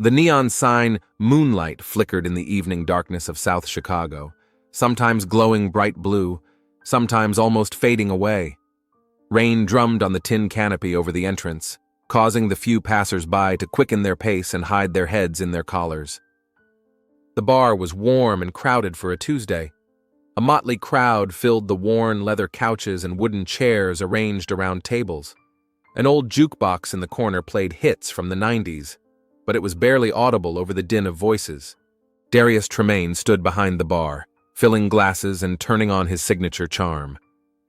The neon sign Moonlight flickered in the evening darkness of South Chicago, sometimes glowing bright blue, sometimes almost fading away. Rain drummed on the tin canopy over the entrance, causing the few passers-by to quicken their pace and hide their heads in their collars. The bar was warm and crowded for a Tuesday. A motley crowd filled the worn leather couches and wooden chairs arranged around tables. An old jukebox in the corner played hits from the 90s, but it was barely audible over the din of voices. Darius Tremaine stood behind the bar, filling glasses and turning on his signature charm.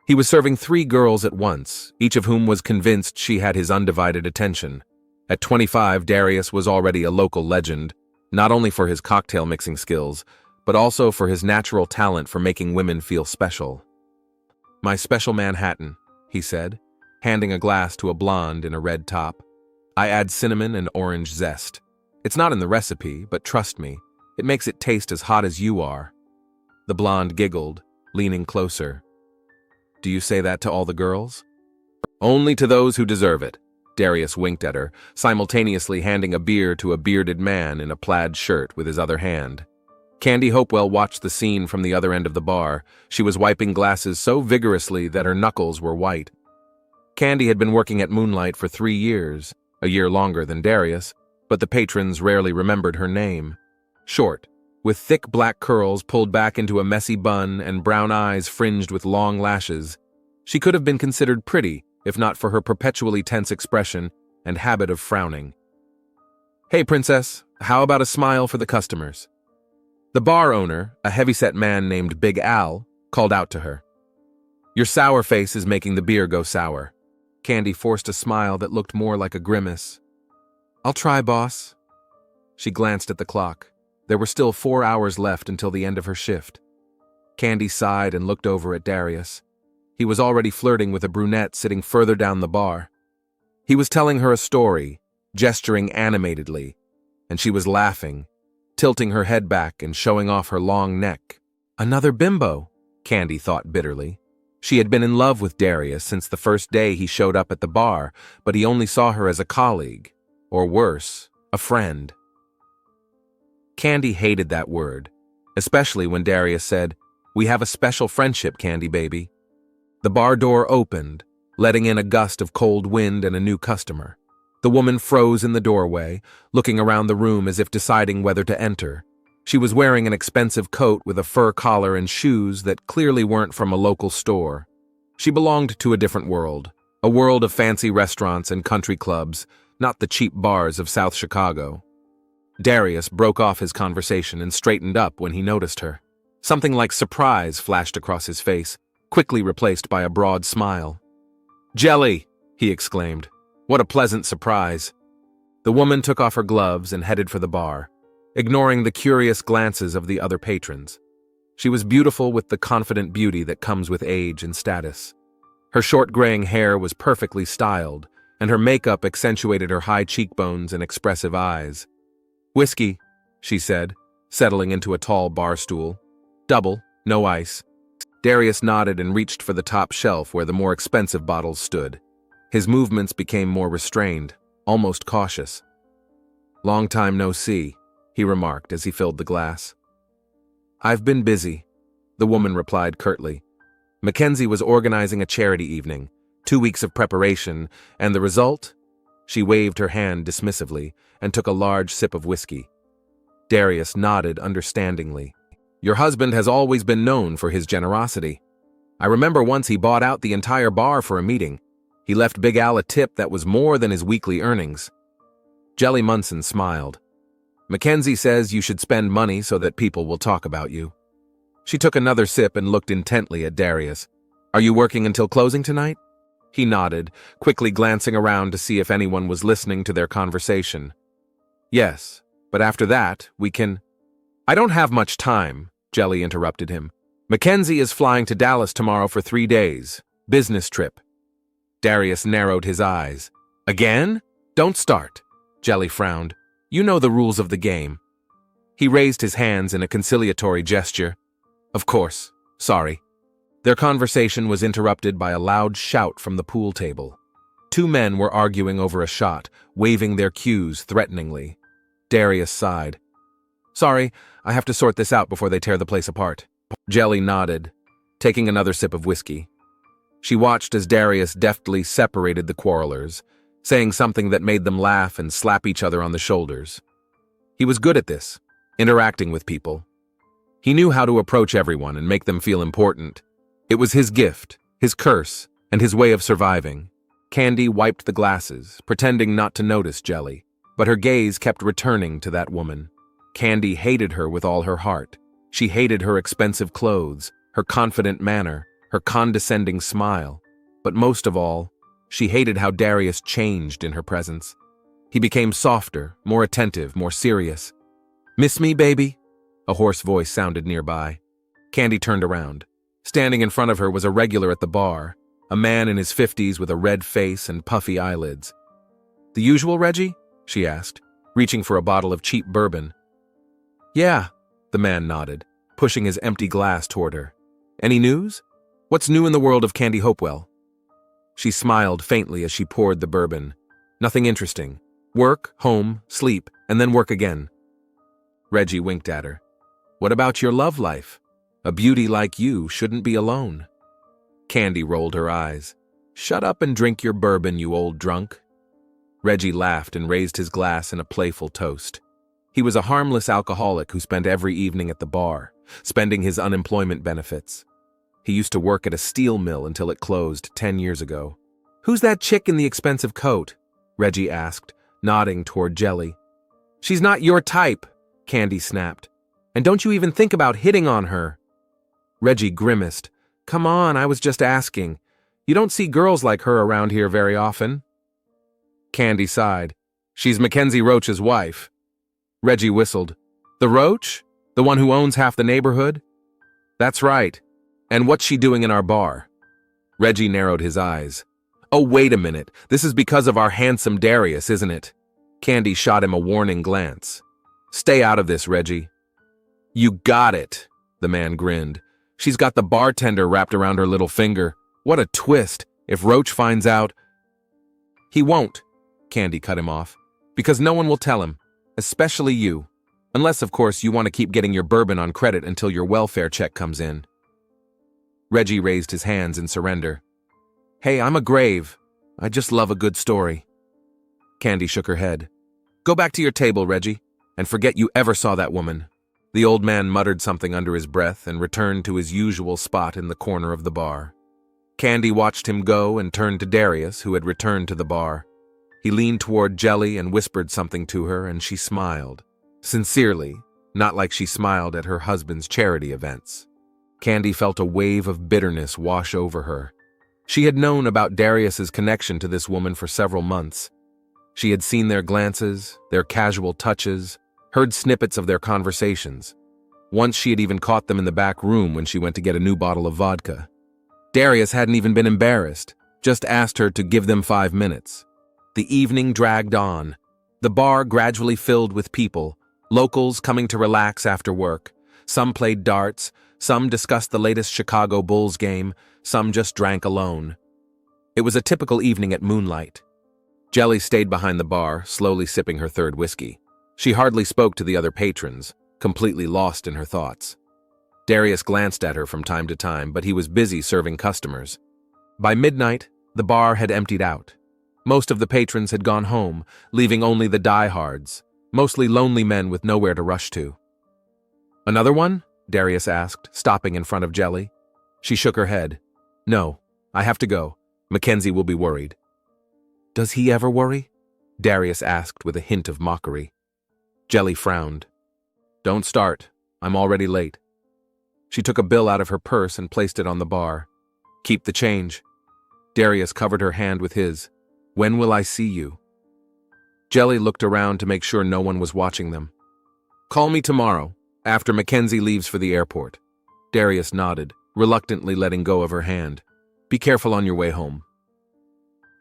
He was serving 3 girls at once, each of whom was convinced she had his undivided attention. At 25, Darius was already a local legend, not only for his cocktail mixing skills, but also for his natural talent for making women feel special. "My special Manhattan," he said, handing a glass to a blonde in a red top. "I add cinnamon and orange zest. It's not in the recipe, but trust me, it makes it taste as hot as you are." The blonde giggled, leaning closer. "Do you say that to all the girls?" "Only to those who deserve it." Darius winked at her, simultaneously handing a beer to a bearded man in a plaid shirt with his other hand. Candy Hopewell watched the scene from the other end of the bar. She was wiping glasses so vigorously that her knuckles were white. Candy had been working at Moonlight for 3 years, a year longer than Darius, but the patrons rarely remembered her name. Short, with thick black curls pulled back into a messy bun and brown eyes fringed with long lashes, she could have been considered pretty, if not for her perpetually tense expression and habit of frowning. "Hey, princess, how about a smile for the customers?" The bar owner, a heavyset man named Big Al, called out to her. "Your sour face is making the beer go sour." Candy forced a smile that looked more like a grimace. "I'll try, boss." She glanced at the clock. There were still 4 hours left until the end of her shift. Candy sighed and looked over at Darius. He was already flirting with a brunette sitting further down the bar. He was telling her a story, gesturing animatedly, and she was laughing, tilting her head back and showing off her long neck. Another bimbo, Candy thought bitterly. She had been in love with Darius since the first day he showed up at the bar, but he only saw her as a colleague, or worse, a friend. Candy hated that word, especially when Darius said, "We have a special friendship, Candy baby." The bar door opened, letting in a gust of cold wind and a new customer. The woman froze in the doorway, looking around the room as if deciding whether to enter. She was wearing an expensive coat with a fur collar and shoes that clearly weren't from a local store. She belonged to a different world, a world of fancy restaurants and country clubs, not the cheap bars of South Chicago. Darius broke off his conversation and straightened up when he noticed her. Something like surprise flashed across his face, quickly replaced by a broad smile. "Jelly!" he exclaimed. "What a pleasant surprise." The woman took off her gloves and headed for the bar, ignoring the curious glances of the other patrons. She was beautiful with the confident beauty that comes with age and status. Her short graying hair was perfectly styled, and her makeup accentuated her high cheekbones and expressive eyes. "Whiskey," she said, settling into a tall bar stool. "Double, no ice." Darius nodded and reached for the top shelf where the more expensive bottles stood. His movements became more restrained, almost cautious. "Long time no see," he remarked as he filled the glass. "I've been busy," the woman replied curtly. Mackenzie was organizing a charity evening, 2 weeks of preparation, and the result? She waved her hand dismissively and took a large sip of whiskey. Darius nodded understandingly. "Your husband has always been known for his generosity. I remember once he bought out the entire bar for a meeting. He left Big Al a tip that was more than his weekly earnings." Jelly Munson smiled. "Mackenzie says you should spend money so that people will talk about you." She took another sip and looked intently at Darius. "Are you working until closing tonight?" He nodded, quickly glancing around to see if anyone was listening to their conversation. "Yes, but after that, we can—" "I don't have much time," Jelly interrupted him. "Mackenzie is flying to Dallas tomorrow for 3 days. Business trip." Darius narrowed his eyes. "Again? Don't start." Jelly frowned. "You know the rules of the game." He raised his hands in a conciliatory gesture. "Of course. Sorry." Their conversation was interrupted by a loud shout from the pool table. 2 men were arguing over a shot, waving their cues threateningly. Darius sighed. Sorry, I have to sort this out before they tear the place apart. Jelly nodded, taking another sip of whiskey. She watched as Darius deftly separated the quarrelers, saying something that made them laugh and slap each other on the shoulders. He was good at this, interacting with people. He knew how to approach everyone and make them feel important. It was his gift, his curse, and his way of surviving. Candy wiped the glasses, pretending not to notice Jelly, but her gaze kept returning to that woman. Candy hated her with all her heart. She hated her expensive clothes, her confident manner, her condescending smile. But most of all, she hated how Darius changed in her presence. He became softer, more attentive, more serious. "Miss me, baby?" A hoarse voice sounded nearby. Candy turned around. Standing in front of her was a regular at the bar, a man in his 50s with a red face and puffy eyelids. "The usual, Reggie?" she asked, reaching for a bottle of cheap bourbon. "Yeah," the man nodded, pushing his empty glass toward her. "Any news? What's new in the world of Candy Hopewell?" She smiled faintly as she poured the bourbon. "Nothing interesting. Work, home, sleep, and then work again." Reggie winked at her. "What about your love life? A beauty like you shouldn't be alone." Candy rolled her eyes. "Shut up and drink your bourbon, you old drunk." Reggie laughed and raised his glass in a playful toast. He was a harmless alcoholic who spent every evening at the bar, spending his unemployment benefits. He used to work at a steel mill until it closed 10 years ago. "Who's that chick in the expensive coat?" Reggie asked, nodding toward Jelly. "She's not your type," Candy snapped. "And don't you even think about hitting on her." Reggie grimaced. "Come on, I was just asking. You don't see girls like her around here very often." Candy sighed. "She's Mackenzie Roach's wife." Reggie whistled. "The Roach? The one who owns half the neighborhood?" "That's right. And what's she doing in our bar?" Reggie narrowed his eyes. "Oh, wait a minute. This is because of our handsome Darius, isn't it?" Candy shot him a warning glance. "Stay out of this, Reggie." "You got it," the man grinned. "She's got the bartender wrapped around her little finger. What a twist. If Roach finds out—" "He won't," Candy cut him off, "because no one will tell him, especially you. Unless, of course, you want to keep getting your bourbon on credit until your welfare check comes in." Reggie raised his hands in surrender. "Hey, I'm a grave. I just love a good story." Candy shook her head. "Go back to your table, Reggie, and forget you ever saw that woman." The old man muttered something under his breath and returned to his usual spot in the corner of the bar. Candy watched him go and turned to Darius, who had returned to the bar. He leaned toward Jelly and whispered something to her, and she smiled. Sincerely, not like she smiled at her husband's charity events. Candy felt a wave of bitterness wash over her. She had known about Darius's connection to this woman for several months. She had seen their glances, their casual touches, heard snippets of their conversations. Once she had even caught them in the back room when she went to get a new bottle of vodka. Darius hadn't even been embarrassed, just asked her to give them 5 minutes. The evening dragged on. The bar gradually filled with people, locals coming to relax after work. Some played darts, some discussed the latest Chicago Bulls game, some just drank alone. It was a typical evening at Moonlight. Jelly stayed behind the bar, slowly sipping her third whiskey. She hardly spoke to the other patrons, completely lost in her thoughts. Darius glanced at her from time to time, but he was busy serving customers. By midnight, the bar had emptied out. Most of the patrons had gone home, leaving only the diehards, mostly lonely men with nowhere to rush to. "Another one?" Darius asked, stopping in front of Jelly. She shook her head. "No, I have to go. Mackenzie will be worried." "Does he ever worry?" Darius asked with a hint of mockery. Jelly frowned. "Don't start. I'm already late." She took a bill out of her purse and placed it on the bar. "Keep the change." Darius covered her hand with his. "When will I see you?" Jelly looked around to make sure no one was watching them. "Call me tomorrow, after Mackenzie leaves for the airport." Darius nodded, reluctantly letting go of her hand. "Be careful on your way home."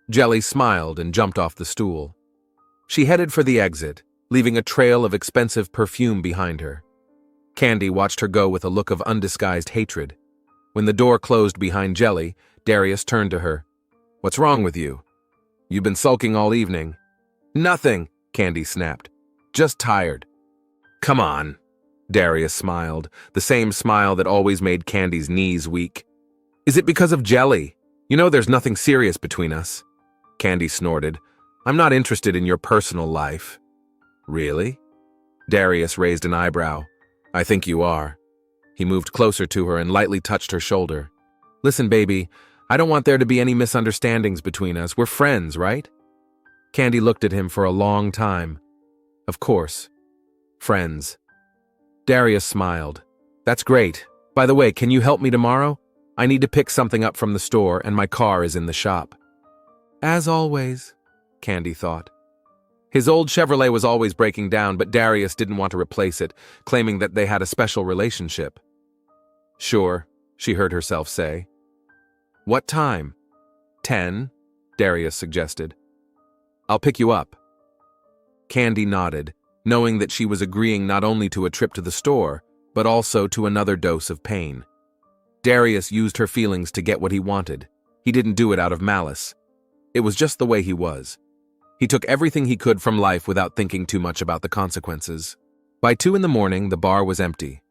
Jelly smiled and jumped off the stool. She headed for the exit, leaving a trail of expensive perfume behind her. Candy watched her go with a look of undisguised hatred. When the door closed behind Jelly, Darius turned to her. "What's wrong with you? You've been sulking all evening." "Nothing," Candy snapped. Just tired. Come on. Darius smiled, the same smile that always made Candy's knees weak. Is it because of jelly? You know there's nothing serious between us. Candy snorted. I'm not interested in your personal life. Really? Darius raised an eyebrow. I think you are. He moved closer to her and lightly touched her shoulder. Listen, baby, I don't want there to be any misunderstandings between us. We're friends, right? Candy looked at him for a long time. Of course. Friends. Darius smiled. That's great. By the way, can you help me tomorrow? I need to pick something up from the store and my car is in the shop. As always, Candy thought. His old Chevrolet was always breaking down, but Darius didn't want to replace it, claiming that they had a special relationship. Sure, she heard herself say. What time? 10, Darius suggested. I'll pick you up. Candy nodded, knowing that she was agreeing not only to a trip to the store, but also to another dose of pain. Darius used her feelings to get what he wanted. He didn't do it out of malice. It was just the way he was. He took everything he could from life without thinking too much about the consequences. By 2 in the morning, the bar was empty.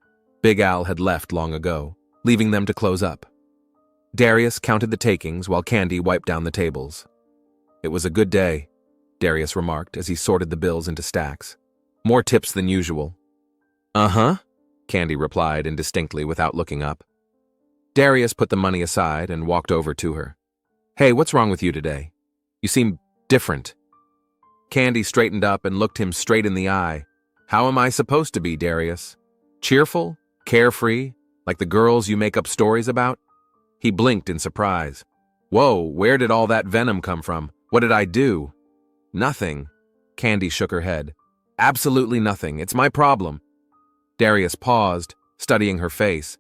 Big Al had left long ago, leaving them to close up. Darius counted the takings while Candy wiped down the tables. It was a good day, Darius remarked as he sorted the bills into stacks. More tips than usual. Uh-huh, Candy replied indistinctly without looking up. Darius put the money aside and walked over to her. Hey, what's wrong with you today? You seem different. Candy straightened up and looked him straight in the eye. How am I supposed to be, Darius? Cheerful? Carefree? Like the girls you make up stories about? He blinked in surprise. Whoa, where did all that venom come from? What did I do? Nothing. Candy shook her head. Absolutely nothing. It's my problem. Darius paused, studying her face.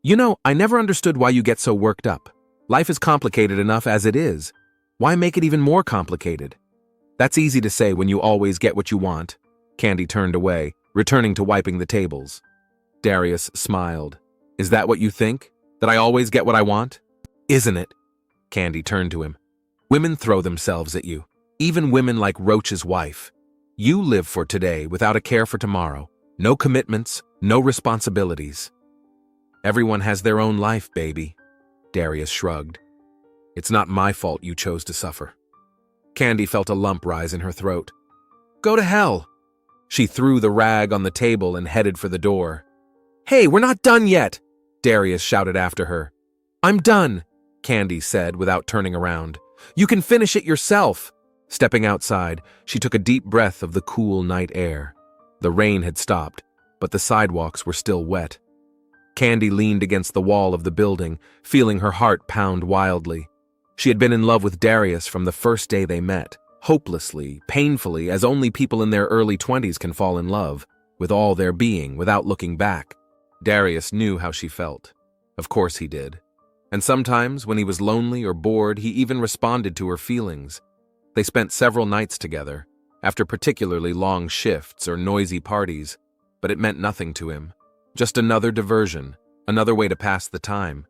You know, I never understood why you get so worked up. Life is complicated enough as it is. Why make it even more complicated? That's easy to say when you always get what you want. Candy turned away, returning to wiping the tables. Darius smiled. Is that what you think? That I always get what I want? Isn't it? Candy turned to him. Women throw themselves at you. Even women like Roach's wife. You live for today without a care for tomorrow. No commitments, no responsibilities. Everyone has their own life, baby. Darius shrugged. It's not my fault you chose to suffer. Candy felt a lump rise in her throat. Go to hell. She threw the rag on the table and headed for the door. Hey, we're not done yet, Darius shouted after her. I'm done, Candy said without turning around. You can finish it yourself. Stepping outside, she took a deep breath of the cool night air. The rain had stopped, but the sidewalks were still wet. Candy leaned against the wall of the building, feeling her heart pound wildly. She had been in love with Darius from the first day they met, hopelessly, painfully, as only people in their early 20s can fall in love, with all their being, without looking back. Darius knew how she felt. Of course he did. And sometimes, when he was lonely or bored, he even responded to her feelings. They spent several nights together, after particularly long shifts or noisy parties, but it meant nothing to him. Just another diversion, another way to pass the time.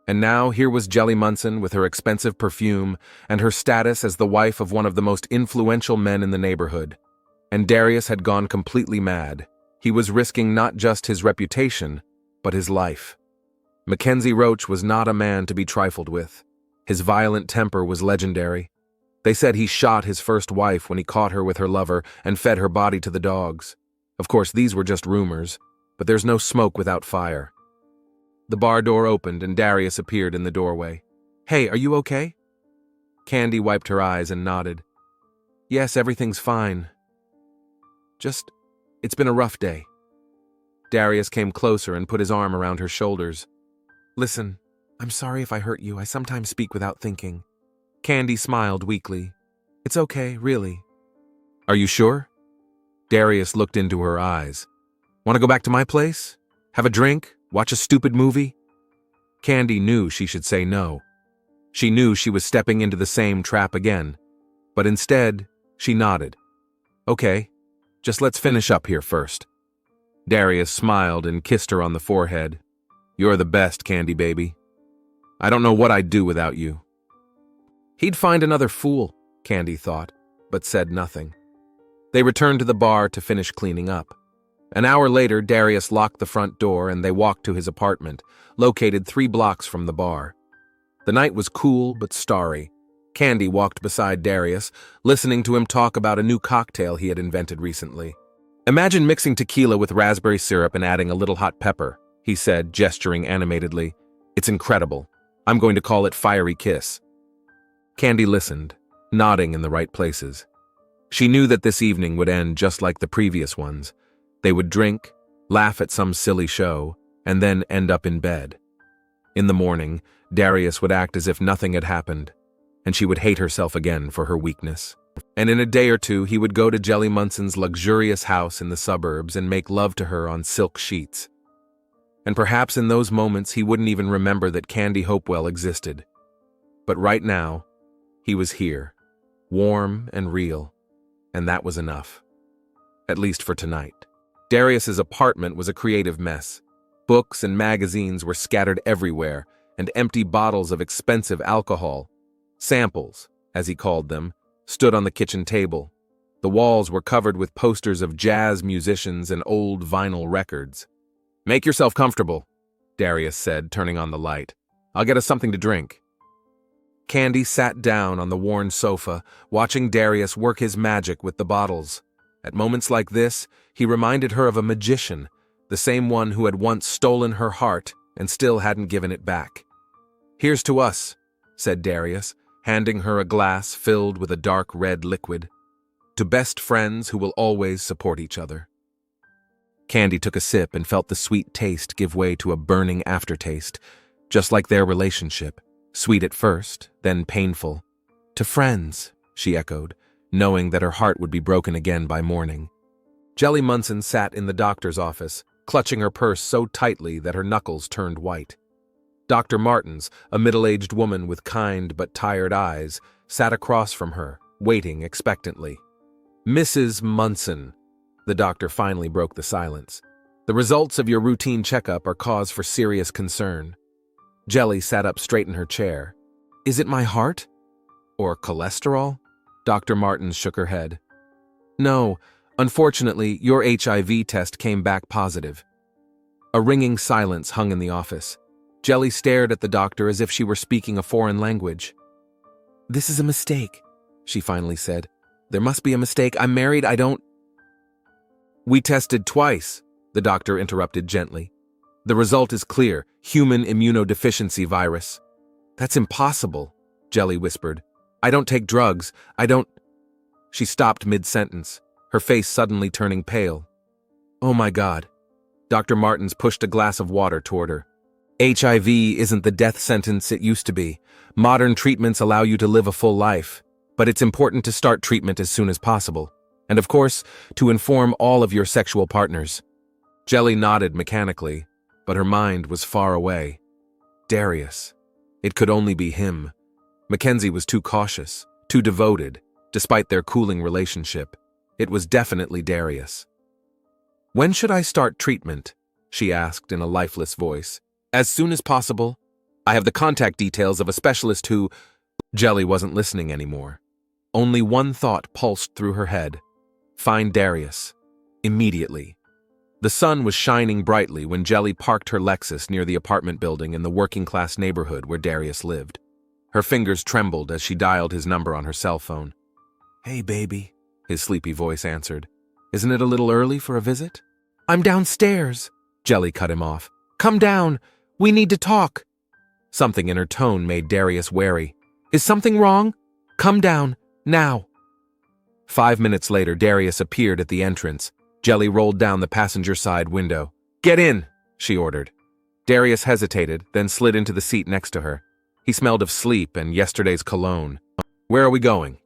And now here was Jelly Munson with her expensive perfume and her status as the wife of one of the most influential men in the neighborhood. And Darius had gone completely mad. He was risking not just his reputation, but his life. Mackenzie Roach was not a man to be trifled with. His violent temper was legendary. They said he shot his first wife when he caught her with her lover and fed her body to the dogs. Of course, these were just rumors, but there's no smoke without fire. The bar door opened and Darius appeared in the doorway. Hey, are you okay? Candy wiped her eyes and nodded. Yes, everything's fine. It's been a rough day. Darius came closer and put his arm around her shoulders. Listen, I'm sorry if I hurt you. I sometimes speak without thinking. Candy smiled weakly. It's okay, really. Are you sure? Darius looked into her eyes. Want to go back to my place? Have a drink? Watch a stupid movie? Candy knew she should say no. She knew she was stepping into the same trap again, but instead, she nodded. Okay, just let's finish up here first. Darius smiled and kissed her on the forehead. You're the best, Candy baby. I don't know what I'd do without you. He'd find another fool, Candy thought, but said nothing. They returned to the bar to finish cleaning up. An hour later, Darius locked the front door and they walked to his apartment, located 3 blocks from the bar. The night was cool but starry. Candy walked beside Darius, listening to him talk about a new cocktail he had invented recently. "Imagine mixing tequila with raspberry syrup and adding a little hot pepper," he said, gesturing animatedly. "It's incredible. I'm going to call it Fiery Kiss." Candy listened, nodding in the right places. She knew that this evening would end just like the previous ones. They would drink, laugh at some silly show, and then end up in bed. In the morning, Darius would act as if nothing had happened, and she would hate herself again for her weakness. And in a day or two, he would go to Jelly Munson's luxurious house in the suburbs and make love to her on silk sheets. And perhaps in those moments he wouldn't even remember that Candy Hopewell existed. But right now, he was here, warm and real, and that was enough. At least for tonight. Darius's apartment was a creative mess. Books and magazines were scattered everywhere, and empty bottles of expensive alcohol, samples, as he called them, stood on the kitchen table. The walls were covered with posters of jazz musicians and old vinyl records. "Make yourself comfortable," Darius said, turning on the light. "I'll get us something to drink." Candy sat down on the worn sofa, watching Darius work his magic with the bottles. At moments like this, he reminded her of a magician, the same one who had once stolen her heart and still hadn't given it back. "Here's to us," said Darius, handing her a glass filled with a dark red liquid. "To best friends who will always support each other." Candy took a sip and felt the sweet taste give way to a burning aftertaste, just like their relationship, sweet at first, then painful. "To friends," she echoed, knowing that her heart would be broken again by morning. Jelly Munson sat in the doctor's office, clutching her purse so tightly that her knuckles turned white. Dr. Martins, a middle-aged woman with kind but tired eyes, sat across from her, waiting expectantly. "Mrs. Munson," the doctor finally broke the silence. "The results of your routine checkup are cause for serious concern." Jelly sat up straight in her chair. "Is it my heart? Or cholesterol?" Dr. Martins shook her head. "No, unfortunately, your HIV test came back positive." A ringing silence hung in the office. Jelly stared at the doctor as if she were speaking a foreign language. "This is a mistake," she finally said. "There must be a mistake. I'm married, I don't—" "We tested twice," the doctor interrupted gently. "The result is clear, human immunodeficiency virus." "That's impossible," Jelly whispered. "I don't take drugs, I don't—" She stopped mid-sentence, her face suddenly turning pale. "Oh my God." Dr. Martins pushed a glass of water toward her. "HIV isn't the death sentence it used to be. Modern treatments allow you to live a full life, but it's important to start treatment as soon as possible. And of course, to inform all of your sexual partners." Jelly nodded mechanically, but her mind was far away. Darius. It could only be him. Mackenzie was too cautious, too devoted, despite their cooling relationship. It was definitely Darius. "When should I start treatment?" she asked in a lifeless voice. "As soon as possible. I have the contact details of a specialist who—" Jelly wasn't listening anymore. Only one thought pulsed through her head. Find Darius. Immediately. The sun was shining brightly when Jelly parked her Lexus near the apartment building in the working-class neighborhood where Darius lived. Her fingers trembled as she dialed his number on her cell phone. "Hey, baby," his sleepy voice answered. "Isn't it a little early for a visit?" "I'm downstairs," Jelly cut him off. "Come down. We need to talk." Something in her tone made Darius wary. "Is something wrong? Come down, now." 5 minutes later, Darius appeared at the entrance. Jelly rolled down the passenger side window. "Get in," she ordered. Darius hesitated, then slid into the seat next to her. He smelled of sleep and yesterday's cologne. "Where are we going?"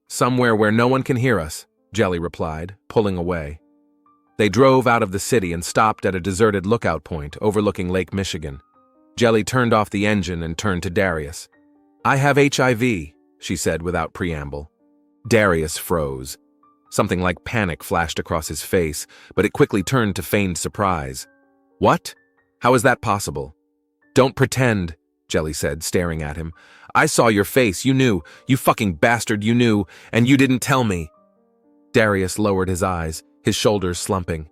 "Somewhere where no one can hear us," Jelly replied, pulling away. They drove out of the city and stopped at a deserted lookout point overlooking Lake Michigan. Jelly turned off the engine and turned to Darius. "I have HIV," she said without preamble. Darius froze. Something like panic flashed across his face, but it quickly turned to feigned surprise. "What? How is that possible?" "Don't pretend," Jelly said, staring at him. "I saw your face, you knew. You fucking bastard, you knew, and you didn't tell me." Darius lowered his eyes, his shoulders slumping.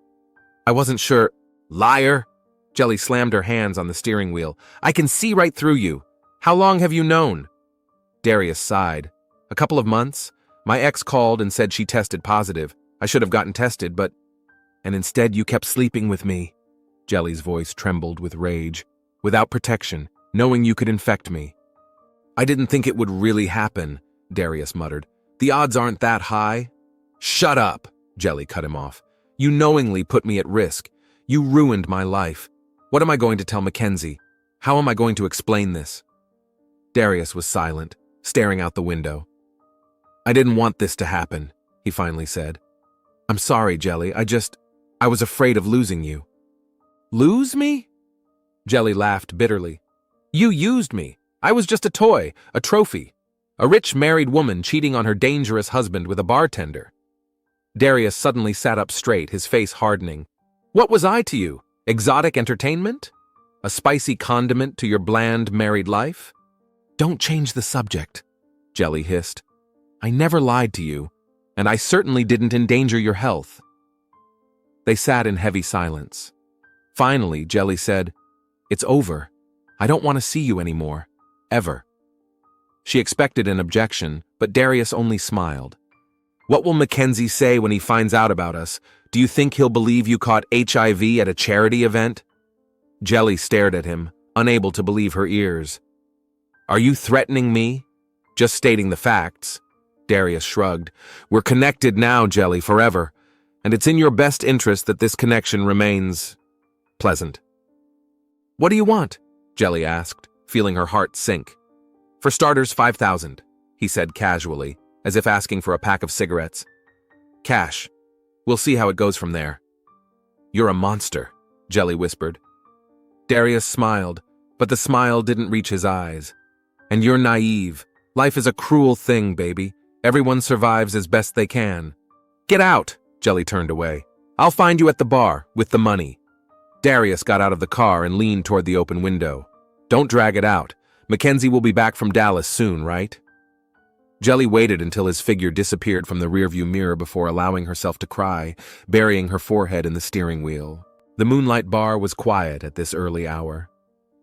I wasn't sure. Liar! Jelly slammed her hands on the steering wheel. I can see right through you. How long have you known? Darius sighed. A couple of months. My ex called and said she tested positive. I should have gotten tested, but... And instead you kept sleeping with me. Jelly's voice trembled with rage. Without protection, knowing you could infect me. I didn't think it would really happen, Darius muttered. The odds aren't that high. Shut up, Jelly cut him off. You knowingly put me at risk. You ruined my life. What am I going to tell Mackenzie? How am I going to explain this? Darius was silent, staring out the window. I didn't want this to happen, he finally said. I'm sorry, Jelly. I was afraid of losing you. Lose me? Jelly laughed bitterly. You used me. I was just a toy, a trophy. A rich married woman cheating on her dangerous husband with a bartender. Darius suddenly sat up straight, his face hardening. What was I to you? Exotic entertainment? A spicy condiment to your bland married life? Don't change the subject, Jelly hissed. I never lied to you, and I certainly didn't endanger your health. They sat in heavy silence. Finally, Jelly said, It's over. I don't want to see you anymore. Ever. She expected an objection, but Darius only smiled. What will Mackenzie say when he finds out about us? Do you think he'll believe you caught HIV at a charity event? Jelly stared at him, unable to believe her ears. Are you threatening me? Just stating the facts. Darius shrugged. We're connected now, Jelly, forever. And it's in your best interest that this connection remains pleasant. What do you want? Jelly asked, feeling her heart sink. For starters, 5,000, he said casually, as if asking for a pack of cigarettes. Cash. We'll see how it goes from there. You're a monster, Jelly whispered. Darius smiled, but the smile didn't reach his eyes. And you're naive. Life is a cruel thing, baby. Everyone survives as best they can. Get out, Jelly turned away. I'll find you at the bar, with the money. Darius got out of the car and leaned toward the open window. Don't drag it out. Mackenzie will be back from Dallas soon, right? Jelly waited until his figure disappeared from the rearview mirror before allowing herself to cry, burying her forehead in the steering wheel. The Moonlight Bar was quiet at this early hour.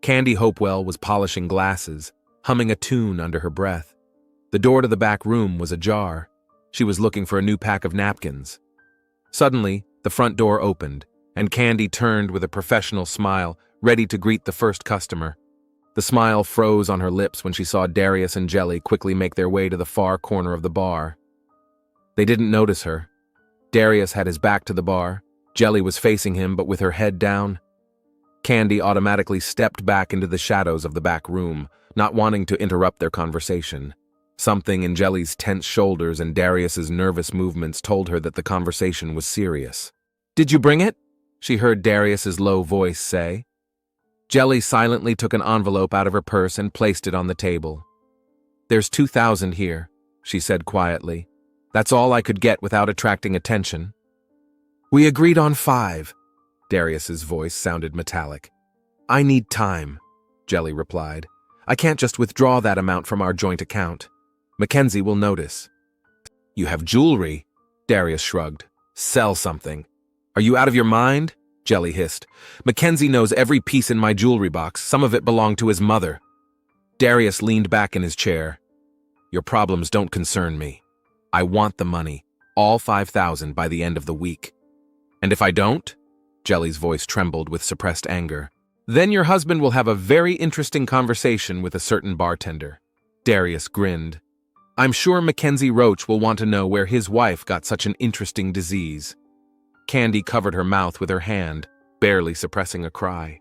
Candy Hopewell was polishing glasses, humming a tune under her breath. The door to the back room was ajar. She was looking for a new pack of napkins. Suddenly, the front door opened, and Candy turned with a professional smile, ready to greet the first customer. The smile froze on her lips when she saw Darius and Jelly quickly make their way to the far corner of the bar. They didn't notice her. Darius had his back to the bar. Jelly was facing him, but with her head down. Candy automatically stepped back into the shadows of the back room, not wanting to interrupt their conversation. Something in Jelly's tense shoulders and Darius's nervous movements told her that the conversation was serious. Did you bring it? She heard Darius's low voice say. Jelly silently took an envelope out of her purse and placed it on the table. There's 2,000 here, she said quietly. That's all I could get without attracting attention. We agreed on 5. Darius's voice sounded metallic. I need time, Jelly replied. I can't just withdraw that amount from our joint account. Mackenzie will notice. You have jewelry, Darius shrugged. Sell something. Are you out of your mind? Jelly hissed. Mackenzie knows every piece in my jewelry box. Some of it belonged to his mother. Darius leaned back in his chair. Your problems don't concern me. I want the money, all 5,000 by the end of the week. And if I don't? Jelly's voice trembled with suppressed anger. Then your husband will have a very interesting conversation with a certain bartender. Darius grinned. I'm sure Mackenzie Roach will want to know where his wife got such an interesting disease. Candy covered her mouth with her hand, barely suppressing a cry.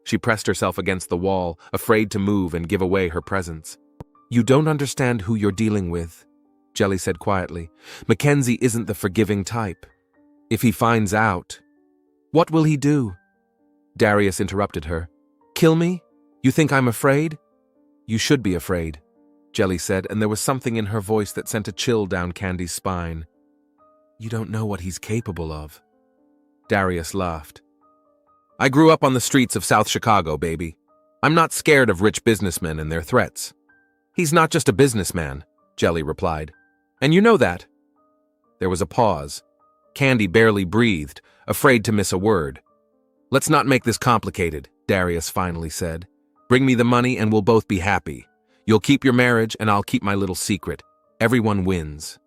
She pressed herself against the wall, afraid to move and give away her presence. You don't understand who you're dealing with, Jelly said quietly. Mackenzie isn't the forgiving type. If he finds out, what will he do? Darius interrupted her. Kill me? You think I'm afraid? You should be afraid, Jelly said, and there was something in her voice that sent a chill down Candy's spine. You don't know what he's capable of. Darius laughed. I grew up on the streets of South Chicago, baby. I'm not scared of rich businessmen and their threats. He's not just a businessman, Jelly replied. And you know that. There was a pause. Candy barely breathed, afraid to miss a word. "Let's not make this complicated," Darius finally said. "Bring me the money and we'll both be happy. You'll keep your marriage and I'll keep my little secret. Everyone wins."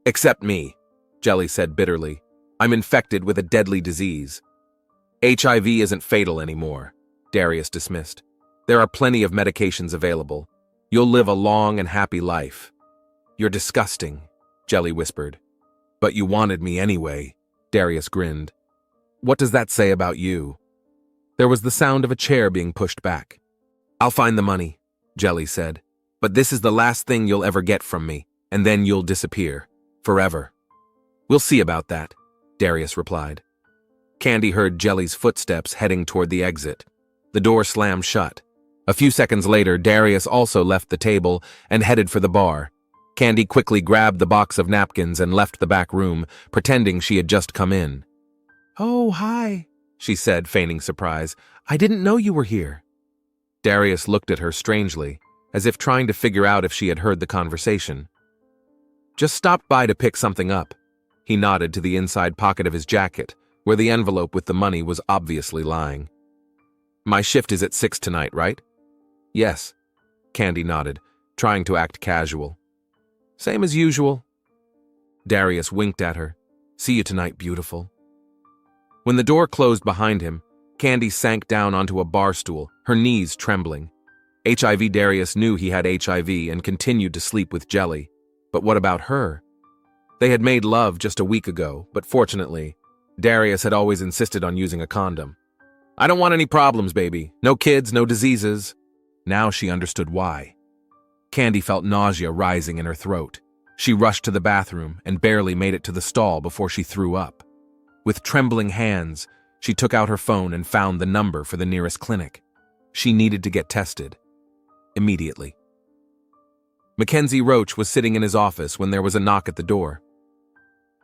"Except me," Jelly said bitterly. "I'm infected with a deadly disease." "HIV isn't fatal anymore," Darius dismissed. "There are plenty of medications available. You'll live a long and happy life." "You're disgusting," Jelly whispered. "But you wanted me anyway," Darius grinned. "What does that say about you?" There was the sound of a chair being pushed back. "I'll find the money," Jelly said. "But this is the last thing you'll ever get from me, and then you'll disappear. Forever." "We'll see about that," Darius replied. Candy heard Jelly's footsteps heading toward the exit. The door slammed shut. A few seconds later, Darius also left the table and headed for the bar. Candy quickly grabbed the box of napkins and left the back room, pretending she had just come in. "Oh, hi," she said, feigning surprise. "I didn't know you were here." Darius looked at her strangely, as if trying to figure out if she had heard the conversation. "Just stopped by to pick something up." He nodded to the inside pocket of his jacket, where the envelope with the money was obviously lying. "My shift is at 6 tonight, right?" "Yes," Candy nodded, trying to act casual. "Same as usual." Darius winked at her. "See you tonight, beautiful." When the door closed behind him, Candy sank down onto a bar stool, her knees trembling. HIV Darius knew he had HIV and continued to sleep with Jelly. But what about her? They had made love just a week ago, but fortunately, Darius had always insisted on using a condom. "I don't want any problems, baby. No kids, no diseases." Now she understood why. Candy felt nausea rising in her throat. She rushed to the bathroom and barely made it to the stall before she threw up. With trembling hands, she took out her phone and found the number for the nearest clinic. She needed to get tested. Immediately. Mackenzie Roach was sitting in his office when there was a knock at the door.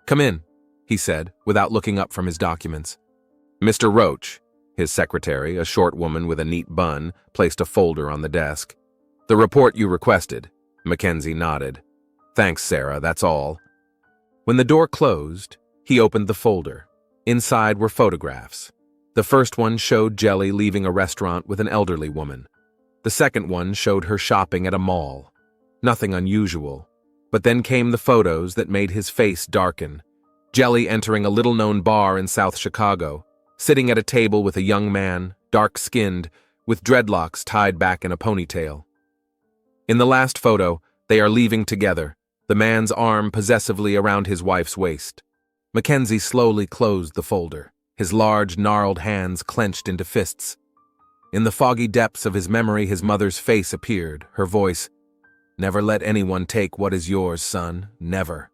"Come in," he said, without looking up from his documents. Mr. Roach, his secretary, a short woman with a neat bun, placed a folder on the desk. "The report you requested," Mackenzie nodded. "Thanks, Sarah, that's all." When the door closed, he opened the folder. Inside were photographs. The first one showed Jelly leaving a restaurant with an elderly woman. The second one showed her shopping at a mall. Nothing unusual. But then came the photos that made his face darken. Jelly entering a little-known bar in South Chicago, sitting at a table with a young man, dark-skinned, with dreadlocks tied back in a ponytail. In the last photo, they are leaving together, the man's arm possessively around his wife's waist. Mackenzie slowly closed the folder, his large, gnarled hands clenched into fists. In the foggy depths of his memory, his mother's face appeared, her voice, "Never let anyone take what is yours, son, never."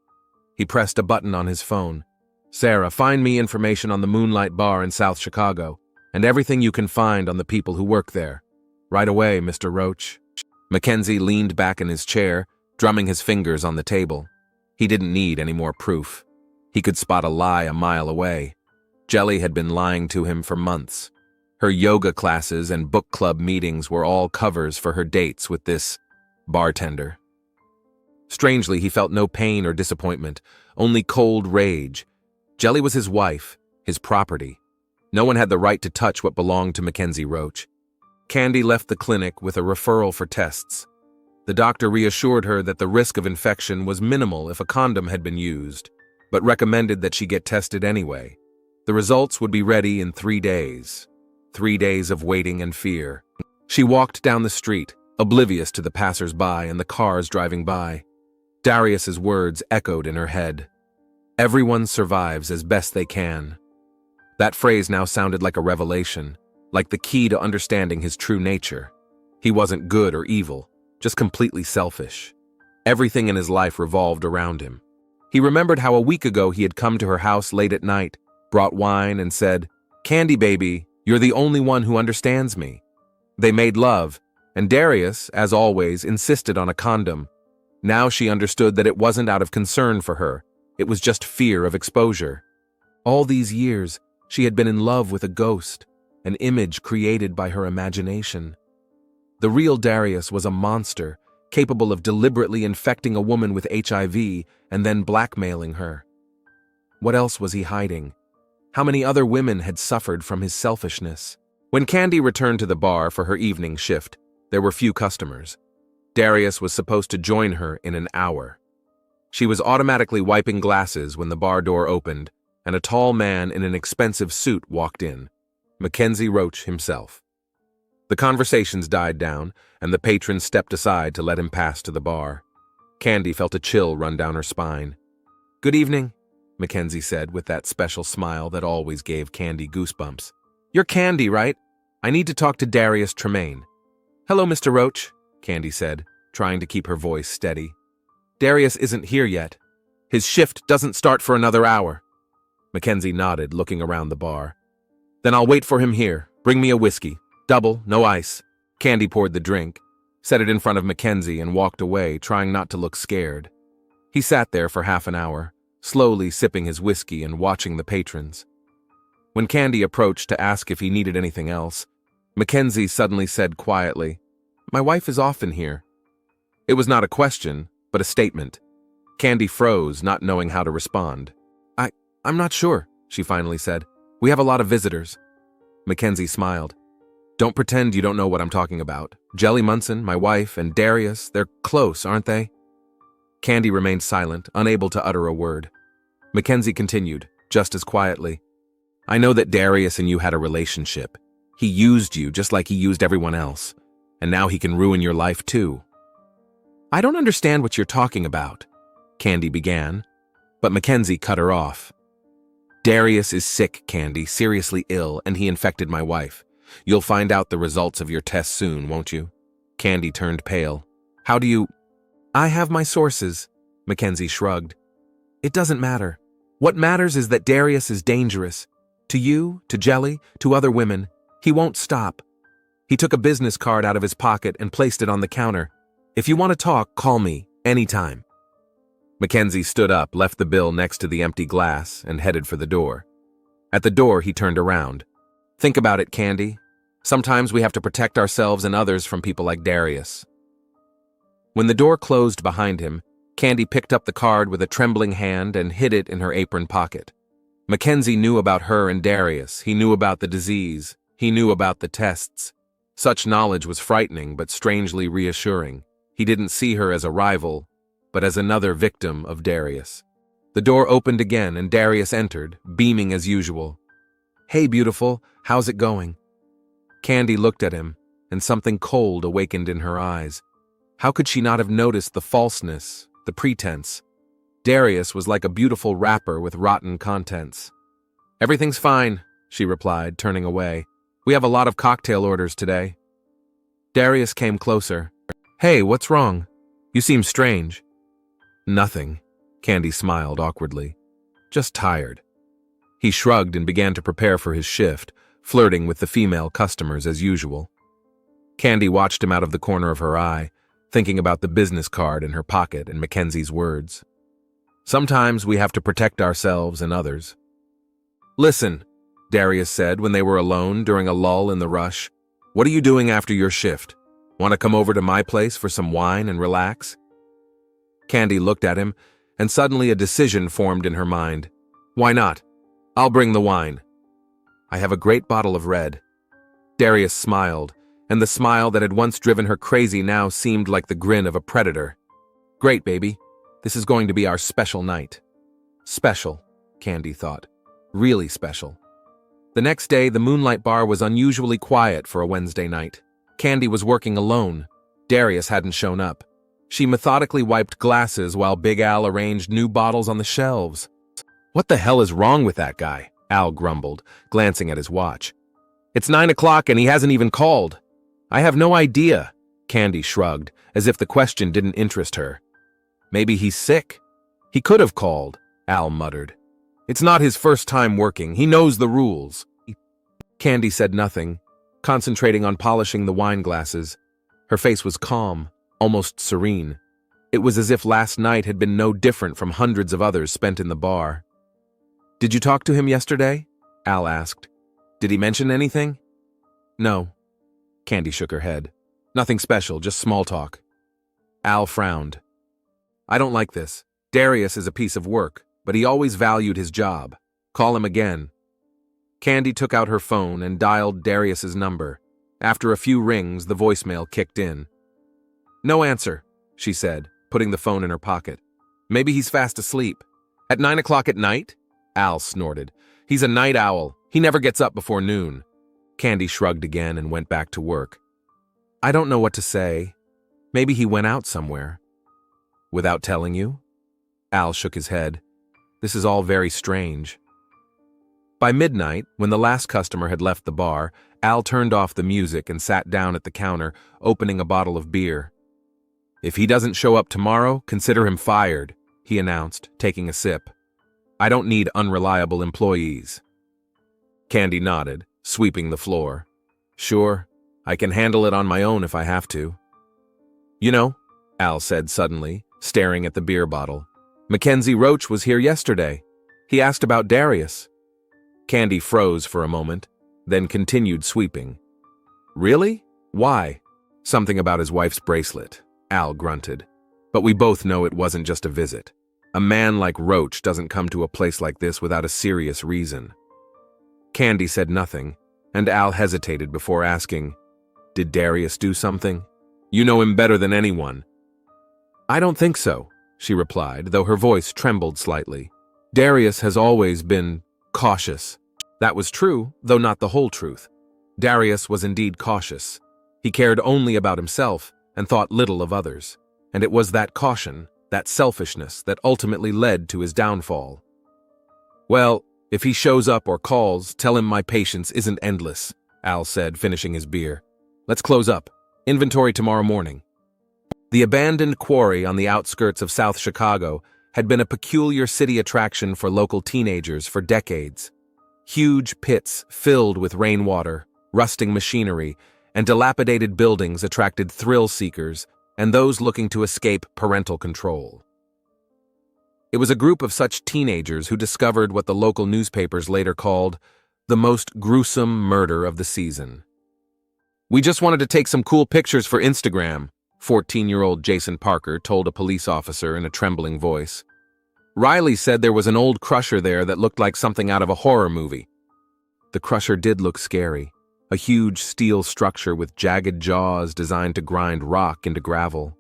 He pressed a button on his phone. "Sarah, find me information on the Moonlight Bar in South Chicago, and everything you can find on the people who work there. Right away, Mr. Roach." Mackenzie leaned back in his chair, drumming his fingers on the table. He didn't need any more proof. He could spot a lie a mile away. Jelly had been lying to him for months. Her yoga classes and book club meetings were all covers for her dates with this bartender. Strangely, he felt no pain or disappointment, only cold rage. Jelly was his wife, his property. No one had the right to touch what belonged to Mackenzie Roach. Candy left the clinic with a referral for tests. The doctor reassured her that the risk of infection was minimal if a condom had been used, but recommended that she get tested anyway. The results would be ready in 3 days. 3 days of waiting and fear. She walked down the street, oblivious to the passers-by and the cars driving by. Darius's words echoed in her head. "Everyone survives as best they can." That phrase now sounded like a revelation, like the key to understanding his true nature. He wasn't good or evil, just completely selfish. Everything in his life revolved around him. He remembered how a week ago he had come to her house late at night, brought wine, and said, "Candy baby, you're the only one who understands me." They made love, and Darius, as always, insisted on a condom. Now she understood that it wasn't out of concern for her, it was just fear of exposure. All these years, she had been in love with a ghost, an image created by her imagination. The real Darius was a monster, capable of deliberately infecting a woman with HIV and then blackmailing her. What else was he hiding? How many other women had suffered from his selfishness? When Candy returned to the bar for her evening shift, there were few customers. Darius was supposed to join her in an hour. She was automatically wiping glasses when the bar door opened, and a tall man in an expensive suit walked in, Mackenzie Roach himself. The conversations died down, and the patron stepped aside to let him pass to the bar. Candy felt a chill run down her spine. "Good evening," Mackenzie said with that special smile that always gave Candy goosebumps. "You're Candy, right? I need to talk to Darius Tremaine." "Hello, Mr. Roach," Candy said, trying to keep her voice steady. "Darius isn't here yet. His shift doesn't start for another hour." Mackenzie nodded, looking around the bar. "Then I'll wait for him here. Bring me a whiskey. Double, no ice." Candy poured the drink, set it in front of Mackenzie, and walked away, trying not to look scared. He sat there for half an hour, slowly sipping his whiskey and watching the patrons. When Candy approached to ask if he needed anything else, Mackenzie suddenly said quietly, "My wife is often here." It was not a question, but a statement. Candy froze, not knowing how to respond. I'm not sure," she finally said. "We have a lot of visitors." Mackenzie smiled. "Don't pretend you don't know what I'm talking about. Jelly Munson, my wife, and Darius, they're close, aren't they?" Candy remained silent, unable to utter a word. Mackenzie continued, just as quietly. "I know that Darius and you had a relationship. He used you just like he used everyone else, and now he can ruin your life too." "I don't understand what you're talking about," Candy began, but Mackenzie cut her off. "Darius is sick, Candy, seriously ill, and he infected my wife. You'll find out the results of your test soon, won't you?" Candy turned pale. "How do you—" "I have my sources," Mackenzie shrugged. "It doesn't matter. What matters is that Darius is dangerous. To you, to Jelly, to other women. He won't stop." He took a business card out of his pocket and placed it on the counter. "If you want to talk, call me, anytime." Mackenzie stood up, left the bill next to the empty glass, and headed for the door. At the door, he turned around. "Think about it, Candy. Sometimes we have to protect ourselves and others from people like Darius." When the door closed behind him, Candy picked up the card with a trembling hand and hid it in her apron pocket. Mackenzie knew about her and Darius. He knew about the disease. He knew about the tests. Such knowledge was frightening but strangely reassuring. He didn't see her as a rival, but as another victim of Darius. The door opened again and Darius entered, beaming as usual. "Hey, beautiful, how's it going?" Candy looked at him, and something cold awakened in her eyes. How could she not have noticed the falseness, the pretense? Darius was like a beautiful wrapper with rotten contents. "Everything's fine," she replied, turning away. "We have a lot of cocktail orders today." Darius came closer. "Hey, what's wrong? You seem strange." "Nothing," Candy smiled awkwardly. "Just tired." He shrugged and began to prepare for his shift, flirting with the female customers as usual. Candy watched him out of the corner of her eye, thinking about the business card in her pocket and Mackenzie's words. Sometimes we have to protect ourselves and others. "Listen," Darius said when they were alone during a lull in the rush. "What are you doing after your shift? Want to come over to my place for some wine and relax?" Candy looked at him, and suddenly a decision formed in her mind. "Why not? I'll bring the wine. I have a great bottle of red." Darius smiled, and the smile that had once driven her crazy now seemed like the grin of a predator. "Great, baby. This is going to be our special night." Special, Candy thought. Really special. The next day, the Moonlight Bar was unusually quiet for a Wednesday night. Candy was working alone. Darius hadn't shown up. She methodically wiped glasses while Big Al arranged new bottles on the shelves. "What the hell is wrong with that guy?" Al grumbled, glancing at his watch. "It's 9 o'clock and he hasn't even called." "I have no idea," Candy shrugged, as if the question didn't interest her. "Maybe he's sick." "He could have called," Al muttered. "It's not his first time working. He knows the rules." Candy said nothing, concentrating on polishing the wine glasses. Her face was calm, almost serene. It was as if last night had been no different from hundreds of others spent in the bar. "Did you talk to him yesterday?" Al asked. "Did he mention anything?" "No." Candy shook her head. "Nothing special, just small talk." Al frowned. I don't like this. Darius is a piece of work, but he always valued his job. Call him again. Candy took out her phone and dialed Darius's number. After a few rings, the voicemail kicked in. No answer, she said, putting the phone in her pocket. Maybe he's fast asleep. At 9 o'clock at night? Al snorted. He's a night owl. He never gets up before noon. Candy shrugged again and went back to work. I don't know what to say. Maybe he went out somewhere. Without telling you? Al shook his head. This is all very strange. By midnight, when the last customer had left the bar, Al turned off the music and sat down at the counter, opening a bottle of beer. If he doesn't show up tomorrow, consider him fired, he announced, taking a sip. I don't need unreliable employees. Candy nodded, sweeping the floor. Sure, I can handle it on my own if I have to. You know, Al said suddenly, staring at the beer bottle, Mackenzie Roach was here yesterday. He asked about Darius. Candy froze for a moment, then continued sweeping. Really? Why? Something about his wife's bracelet, Al grunted. But we both know it wasn't just a visit. A man like Roach doesn't come to a place like this without a serious reason. Candy said nothing, and Al hesitated before asking, Did Darius do something? You know him better than anyone. I don't think so, she replied, though her voice trembled slightly. Darius has always been cautious. That was true, though not the whole truth. Darius was indeed cautious. He cared only about himself and thought little of others. And it was that caution, that selfishness, that ultimately led to his downfall. Well, if he shows up or calls, tell him my patience isn't endless, Al said, finishing his beer. Let's close up. Inventory tomorrow morning. The abandoned quarry on the outskirts of South Chicago had been a peculiar city attraction for local teenagers for decades. Huge pits filled with rainwater, rusting machinery, and dilapidated buildings attracted thrill seekers and those looking to escape parental control. It was a group of such teenagers who discovered what the local newspapers later called the most gruesome murder of the season. We just wanted to take some cool pictures for Instagram, 14-year-old Jason Parker told a police officer in a trembling voice. Riley said there was an old crusher there that looked like something out of a horror movie. The crusher did look scary, a huge steel structure with jagged jaws designed to grind rock into gravel.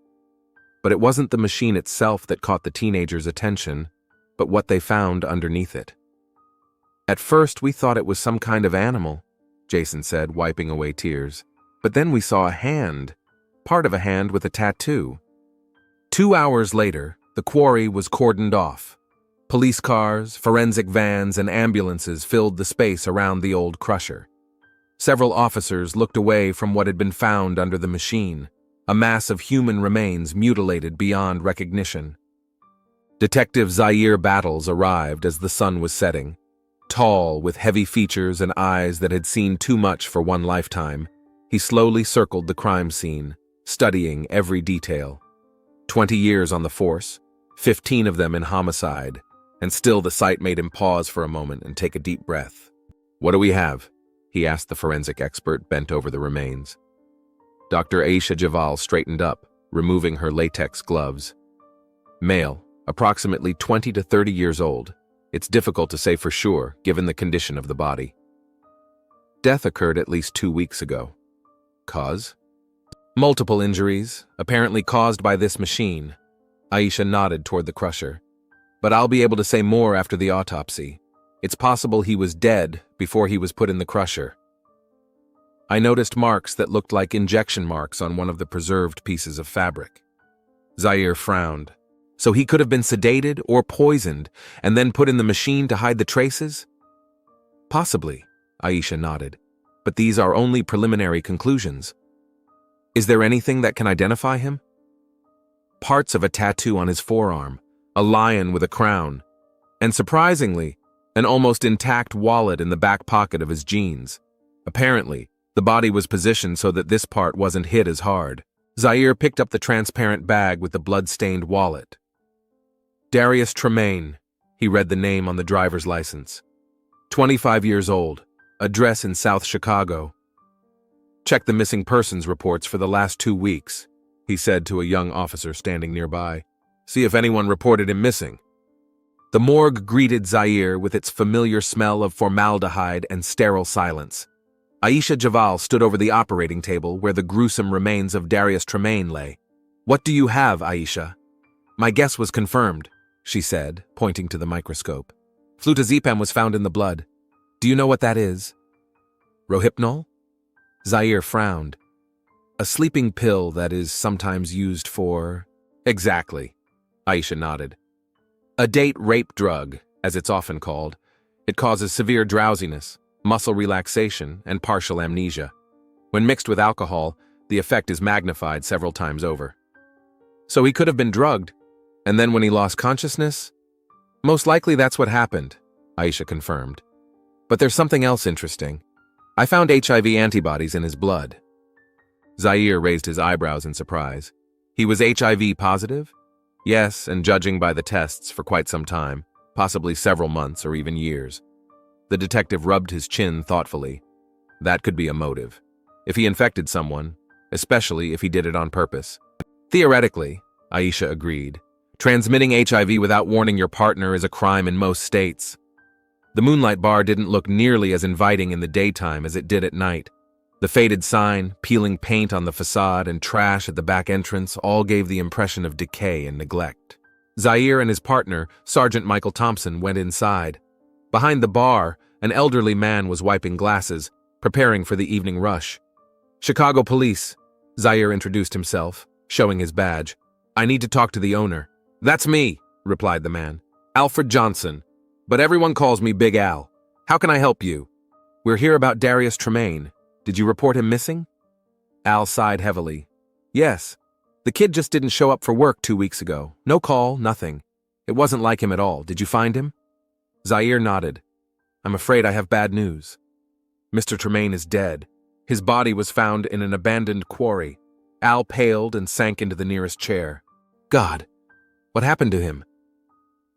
But it wasn't the machine itself that caught the teenagers' attention, but what they found underneath it. At first, we thought it was some kind of animal, Jason said, wiping away tears. But then we saw a hand, part of a hand with a tattoo. 2 hours later, the quarry was cordoned off. Police cars, forensic vans, and ambulances filled the space around the old crusher. Several officers looked away from what had been found under the machine, a mass of human remains mutilated beyond recognition. Detective Zaire Battles arrived as the sun was setting. Tall, with heavy features and eyes that had seen too much for one lifetime, he slowly circled the crime scene, studying every detail. 20 years on the force, 15 of them in homicide, and still the sight made him pause for a moment and take a deep breath. What do we have? He asked the forensic expert bent over the remains. Dr. Aisha Javal straightened up, removing her latex gloves. Male, approximately 20 to 30 years old. It's difficult to say for sure, given the condition of the body. Death occurred at least 2 weeks ago. Cause? Multiple injuries, apparently caused by this machine. Aisha nodded toward the crusher. But I'll be able to say more after the autopsy. It's possible he was dead before he was put in the crusher. I noticed marks that looked like injection marks on one of the preserved pieces of fabric. Zaire frowned. So he could have been sedated or poisoned and then put in the machine to hide the traces? Possibly, Aisha nodded. But these are only preliminary conclusions. Is there anything that can identify him? Parts of a tattoo on his forearm, a lion with a crown, and surprisingly, an almost intact wallet in the back pocket of his jeans. Apparently, the body was positioned so that this part wasn't hit as hard. Zaire picked up the transparent bag with the blood-stained wallet. Darius Tremaine, he read the name on the driver's license. 25 years old, address in South Chicago. Check the missing persons reports for the last 2 weeks. he said to a young officer standing nearby. See if anyone reported him missing. The morgue greeted Zaire with its familiar smell of formaldehyde and sterile silence. Aisha Javal stood over the operating table where the gruesome remains of Darius Tremaine lay. What do you have, Aisha? My guess was confirmed, she said, pointing to the microscope. Flutazepam was found in the blood. Do you know what that is? Rohypnol? Zaire frowned. A sleeping pill that is sometimes used for… Exactly, Aisha nodded. A date rape drug, as it's often called. It causes severe drowsiness, muscle relaxation, and partial amnesia. When mixed with alcohol, the effect is magnified several times over. So he could have been drugged, and then when he lost consciousness? Most likely that's what happened, Aisha confirmed. But there's something else interesting. I found HIV antibodies in his blood. Zaire raised his eyebrows in surprise. He was HIV positive? Yes, and judging by the tests for quite some time, possibly several months or even years. The detective rubbed his chin thoughtfully. That could be a motive. If he infected someone, especially if he did it on purpose. Theoretically, Aisha agreed. Transmitting HIV without warning your partner is a crime in most states. The Moonlight Bar didn't look nearly as inviting in the daytime as it did at night. The faded sign, peeling paint on the facade, and trash at the back entrance all gave the impression of decay and neglect. Zaire and his partner, Sergeant Michael Thompson, went inside. Behind the bar, an elderly man was wiping glasses, preparing for the evening rush. Chicago Police, Zaire introduced himself, showing his badge. I need to talk to the owner. That's me, replied the man. Alfred Johnson. But everyone calls me Big Al. How can I help you? We're here about Darius Tremaine. Did you report him missing? Al sighed heavily. Yes. The kid just didn't show up for work 2 weeks ago. No call, nothing. It wasn't like him at all. Did you find him? Zaire nodded. I'm afraid I have bad news. Mr. Tremaine is dead. His body was found in an abandoned quarry. Al paled and sank into the nearest chair. God, what happened to him?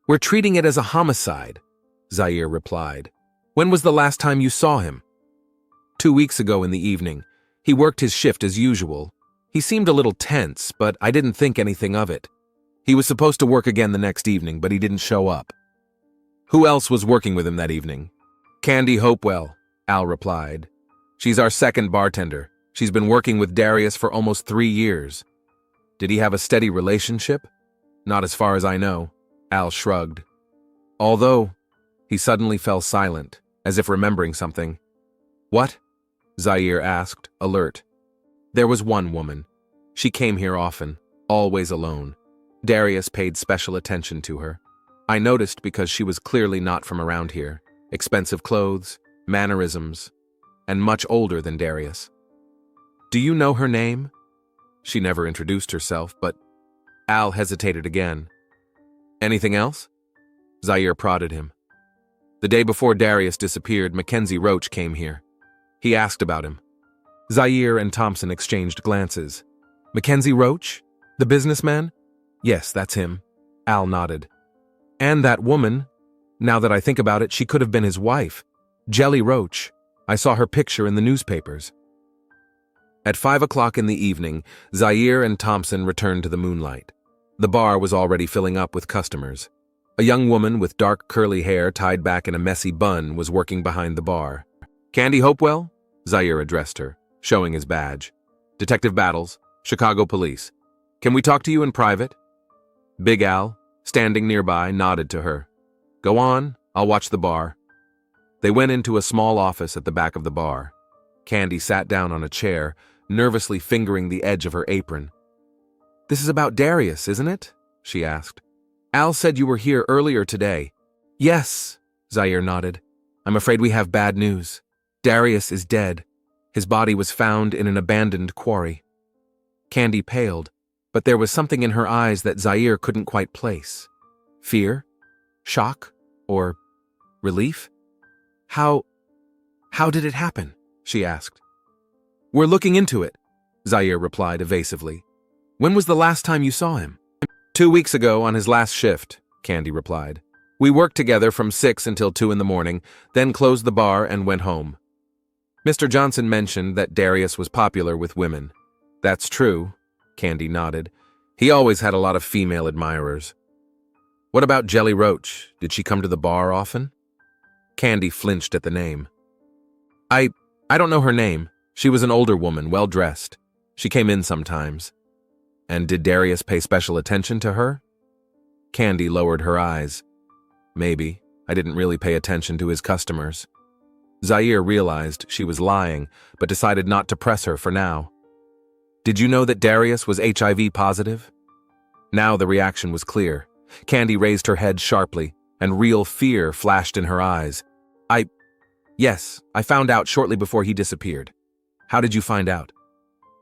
We're treating it as a homicide, Zaire replied. When was the last time you saw him? 2 weeks ago in the evening. He worked his shift as usual. He seemed a little tense, but I didn't think anything of it. He was supposed to work again the next evening, but he didn't show up. Who else was working with him that evening? Candy Hopewell, Al replied. She's our second bartender. She's been working with Darius for almost 3 years. Did he have a steady relationship? Not as far as I know. Al shrugged. Although, he suddenly fell silent, as if remembering something. What? Zaire asked, alert. There was one woman. She came here often, always alone. Darius paid special attention to her. I noticed because she was clearly not from around here. Expensive clothes, mannerisms, and much older than Darius. Do you know her name? She never introduced herself, but Al hesitated again. Anything else? Zaire prodded him. The day before Darius disappeared, Mackenzie Roach came here. He asked about him. Zaire and Thompson exchanged glances. Mackenzie Roach? The businessman? Yes, that's him. Al nodded. And that woman, now that I think about it, she could have been his wife. Jelly Roach. I saw her picture in the newspapers. At 5 o'clock in the evening, Zaire and Thompson returned to the Moonlight. The bar was already filling up with customers. A young woman with dark curly hair tied back in a messy bun was working behind the bar. Candy Hopewell? Zaire addressed her, showing his badge. Detective Battles, Chicago Police. Can we talk to you in private? Big Al, standing nearby, nodded to her. Go on, I'll watch the bar. They went into a small office at the back of the bar. Candy sat down on a chair, nervously fingering the edge of her apron. This is about Darius, isn't it? She asked. Al said you were here earlier today. Yes, Zaire nodded. I'm afraid we have bad news. Darius is dead. His body was found in an abandoned quarry. Candy paled, but there was something in her eyes that Zaire couldn't quite place. Fear? Shock? Or relief? How did it happen? She asked. We're looking into it, Zaire replied evasively. When was the last time you saw him? 2 weeks ago on his last shift, Candy replied. We worked together from 6 until 2 in the morning, then closed the bar and went home. Mr. Johnson mentioned that Darius was popular with women. That's true. Candy nodded. He always had a lot of female admirers. What about Jelly Roach? Did she come to the bar often? Candy flinched at the name. I don't know her name. She was an older woman, well-dressed. She came in sometimes. And did Darius pay special attention to her? Candy lowered her eyes. Maybe. I didn't really pay attention to his customers. Zaire realized she was lying, but decided not to press her for now. Did you know that Darius was HIV positive? Now the reaction was clear. Candy raised her head sharply, and real fear flashed in her eyes. Yes, I found out shortly before he disappeared. How did you find out?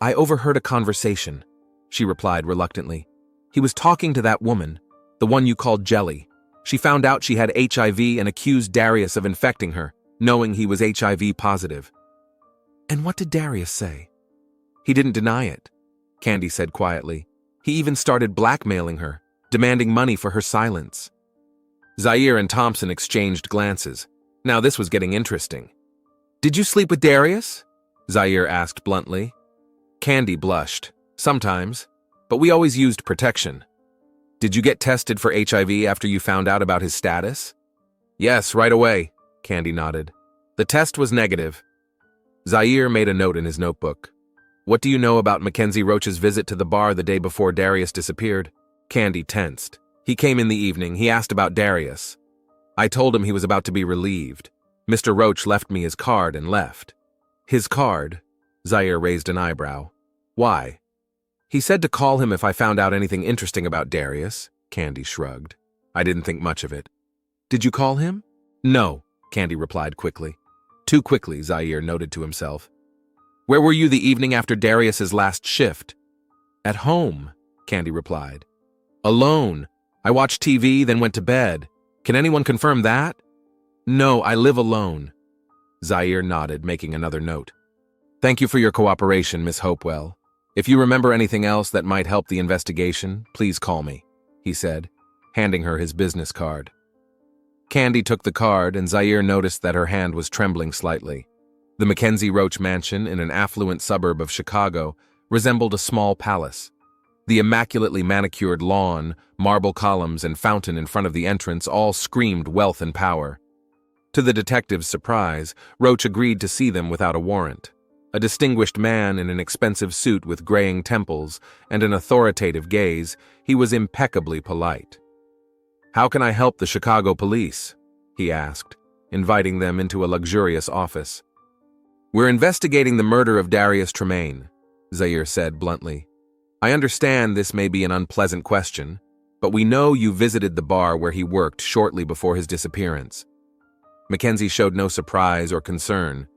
I overheard a conversation, she replied reluctantly. He was talking to that woman, the one you called Jelly. She found out she had HIV and accused Darius of infecting her, knowing he was HIV positive. And what did Darius say? He didn't deny it, Candy said quietly. He even started blackmailing her, demanding money for her silence. Zaire and Thompson exchanged glances. Now this was getting interesting. Did you sleep with Darius? Zaire asked bluntly. Candy blushed. Sometimes, but we always used protection. Did you get tested for HIV after you found out about his status? Yes, right away, Candy nodded. The test was negative. Zaire made a note in his notebook. What do you know about Mackenzie Roach's visit to the bar the day before Darius disappeared? Candy tensed. He came in the evening. He asked about Darius. I told him he was about to be relieved. Mr. Roach left me his card and left. His card? Zaire raised an eyebrow. Why? He said to call him if I found out anything interesting about Darius. Candy shrugged. I didn't think much of it. Did you call him? No, Candy replied quickly. Too quickly, Zaire noted to himself. Where were you the evening after Darius's last shift? At home, Candy replied. Alone. I watched TV, then went to bed. Can anyone confirm that? No, I live alone. Zaire nodded, making another note. Thank you for your cooperation, Miss Hopewell. If you remember anything else that might help the investigation, please call me, he said, handing her his business card. Candy took the card, and Zaire noticed that her hand was trembling slightly. The Mackenzie Roach mansion in an affluent suburb of Chicago resembled a small palace. The immaculately manicured lawn, marble columns, and fountain in front of the entrance all screamed wealth and power. To the detective's surprise, Roach agreed to see them without a warrant. A distinguished man in an expensive suit with graying temples and an authoritative gaze, he was impeccably polite. How can I help the Chicago police? He asked, inviting them into a luxurious office. We're investigating the murder of Darius Tremaine, Zaire said bluntly. I understand this may be an unpleasant question, but we know you visited the bar where he worked shortly before his disappearance. Mackenzie showed no surprise or concern.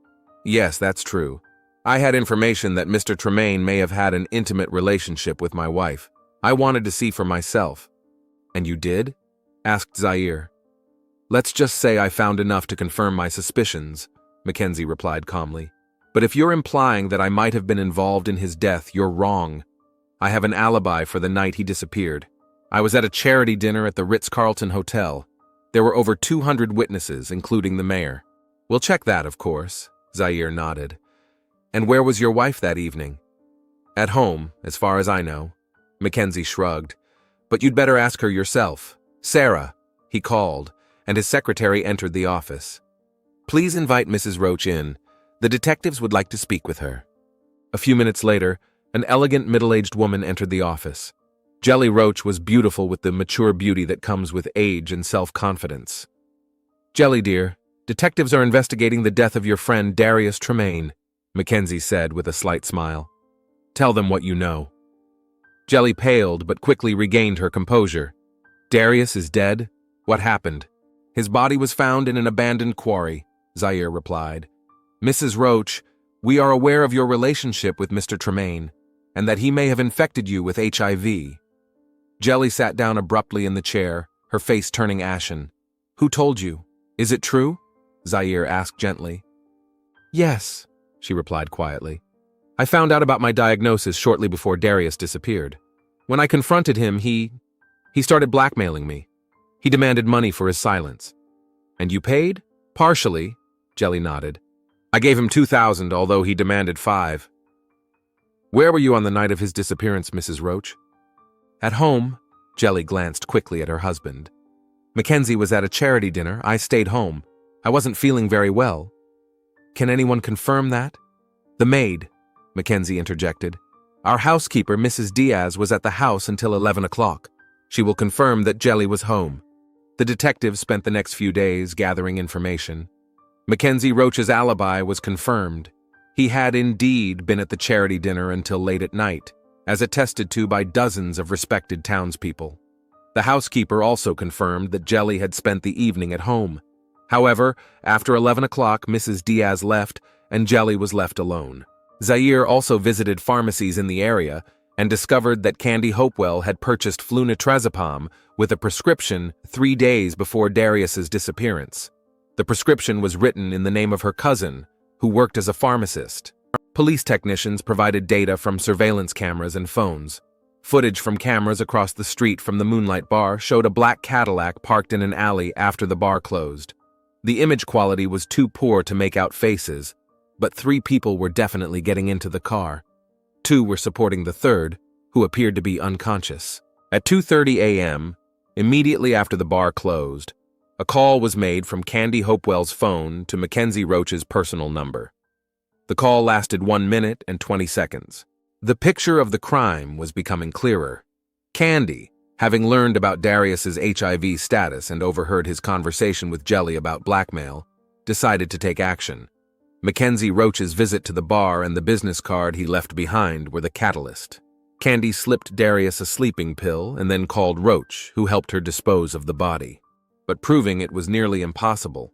Yes, that's true. I had information that Mr. Tremaine may have had an intimate relationship with my wife. I wanted to see for myself. And you did? Asked Zaire. Let's just say I found enough to confirm my suspicions, Mackenzie replied calmly. But if you're implying that I might have been involved in his death, you're wrong. I have an alibi for the night he disappeared. I was at a charity dinner at the Ritz-Carlton Hotel. There were over 200 witnesses, including the mayor. We'll check that, of course, Zaire nodded. And where was your wife that evening? At home, as far as I know. Mackenzie shrugged. But you'd better ask her yourself. Sarah, he called, and his secretary entered the office. Please invite Mrs. Roach in. The detectives would like to speak with her. A few minutes later, an elegant middle-aged woman entered the office. Jelly Roach was beautiful with the mature beauty that comes with age and self-confidence. Jelly, dear, detectives are investigating the death of your friend Darius Tremaine, Mackenzie said with a slight smile. Tell them what you know. Jelly paled but quickly regained her composure. Darius is dead? What happened? His body was found in an abandoned quarry, Zaire replied. Mrs. Roach, we are aware of your relationship with Mr. Tremaine, and that he may have infected you with HIV. Jelly sat down abruptly in the chair, her face turning ashen. Who told you? Is it true? Zaire asked gently. Yes, she replied quietly. I found out about my diagnosis shortly before Darius disappeared. When I confronted him, he started blackmailing me. He demanded money for his silence. And you paid? Partially, Jelly nodded. I gave him $2,000, although he demanded $5,000. Where were you on the night of his disappearance, Mrs. Roach? At home. Jelly glanced quickly at her husband. Mackenzie was at a charity dinner. I stayed home. I wasn't feeling very well. Can anyone confirm that? The maid, Mackenzie interjected. Our housekeeper, Mrs. Diaz, was at the house until 11 o'clock. She will confirm that Jelly was home. The detective spent the next few days gathering information. Mackenzie Roach's alibi was confirmed. He had indeed been at the charity dinner until late at night, as attested to by dozens of respected townspeople. The housekeeper also confirmed that Jelly had spent the evening at home. However, after 11 o'clock, Mrs. Diaz left, and Jelly was left alone. Zaire also visited pharmacies in the area and discovered that Candy Hopewell had purchased flunitrazepam with a prescription 3 days before Darius's disappearance. The prescription was written in the name of her cousin, who worked as a pharmacist. Police technicians provided data from surveillance cameras and phones. Footage from cameras across the street from the Moonlight Bar showed a black Cadillac parked in an alley after the bar closed. The image quality was too poor to make out faces, but 3 people were definitely getting into the car. 2 were supporting the third, who appeared to be unconscious. At 2:30 a.m., immediately after the bar closed, a call was made from Candy Hopewell's phone to Mackenzie Roach's personal number. The call lasted 1 minute and 20 seconds. The picture of the crime was becoming clearer. Candy, having learned about Darius's HIV status and overheard his conversation with Jelly about blackmail, decided to take action. Mackenzie Roach's visit to the bar and the business card he left behind were the catalyst. Candy slipped Darius a sleeping pill and then called Roach, who helped her dispose of the body. But proving it was nearly impossible.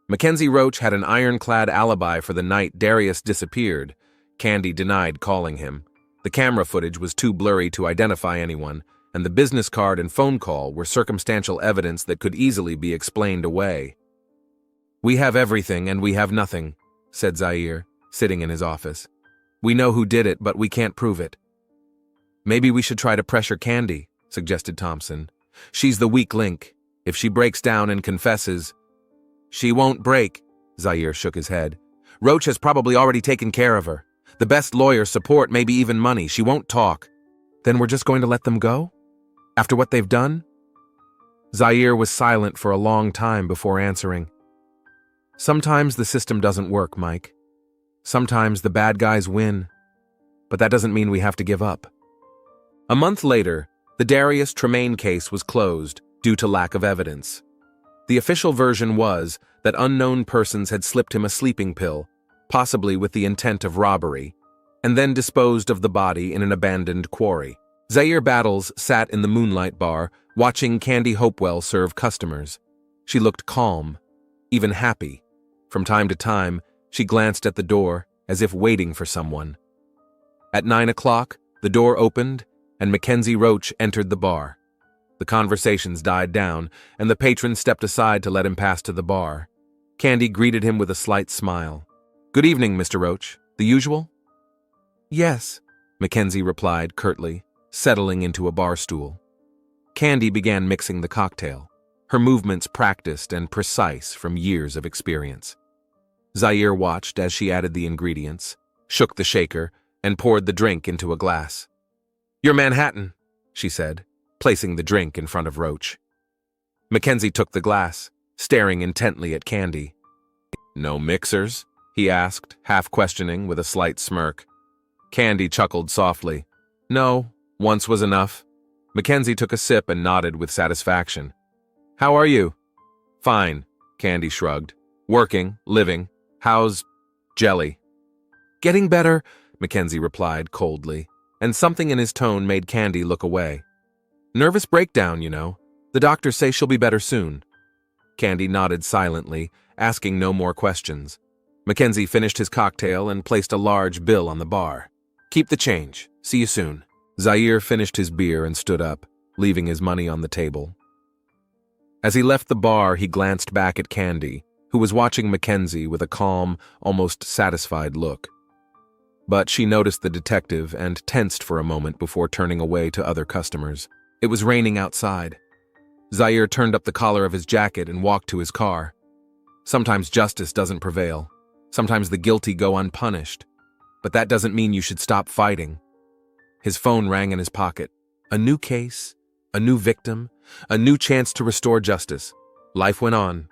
Mackenzie Roach had an ironclad alibi for the night Darius disappeared. Candy denied calling him. The camera footage was too blurry to identify anyone, and the business card and phone call were circumstantial evidence that could easily be explained away. We have everything and we have nothing, said Zaire, sitting in his office. We know who did it, but we can't prove it. Maybe we should try to pressure Candy, suggested Thompson. She's the weak link. If she breaks down and confesses... She won't break, Zaire shook his head. Roach has probably already taken care of her. The best lawyer, support, maybe even money. She won't talk. Then we're just going to let them go? After what they've done? Zaire was silent for a long time before answering. Sometimes the system doesn't work, Mike. Sometimes the bad guys win. But that doesn't mean we have to give up. A month later, the Darius Tremaine case was closed due to lack of evidence. The official version was that unknown persons had slipped him a sleeping pill, possibly with the intent of robbery, and then disposed of the body in an abandoned quarry. Zaire Battles sat in the Moonlight Bar, watching Candy Hopewell serve customers. She looked calm, even happy. From time to time, she glanced at the door, as if waiting for someone. At 9 o'clock, the door opened, and Mackenzie Roach entered the bar. The conversations died down, and the patron stepped aside to let him pass to the bar. Candy greeted him with a slight smile. Good evening, Mr. Roach. The usual? Yes, Mackenzie replied curtly, settling into a bar stool. Candy began mixing the cocktail, her movements practiced and precise from years of experience. Zaire watched as she added the ingredients, shook the shaker, and poured the drink into a glass. Your Manhattan, she said, placing the drink in front of Roach. Mackenzie took the glass, staring intently at Candy. No mixers? He asked, half questioning with a slight smirk. Candy chuckled softly. No, once was enough. Mackenzie took a sip and nodded with satisfaction. How are you? Fine, Candy shrugged. Working, living. How's Jelly? Getting better, Mackenzie replied coldly, and something in his tone made Candy look away. Nervous breakdown, you know. The doctors say she'll be better soon. Candy nodded silently, asking no more questions. Mackenzie finished his cocktail and placed a large bill on the bar. Keep the change. See you soon. Zaire finished his beer and stood up, leaving his money on the table. As he left the bar, he glanced back at Candy, who was watching Mackenzie with a calm, almost satisfied look. But she noticed the detective and tensed for a moment before turning away to other customers. It was raining outside. Zaire turned up the collar of his jacket and walked to his car. Sometimes justice doesn't prevail. Sometimes the guilty go unpunished. but that doesn't mean you should stop fighting. His phone rang in his pocket. A new case, a new victim, a new chance to restore justice. Life went on,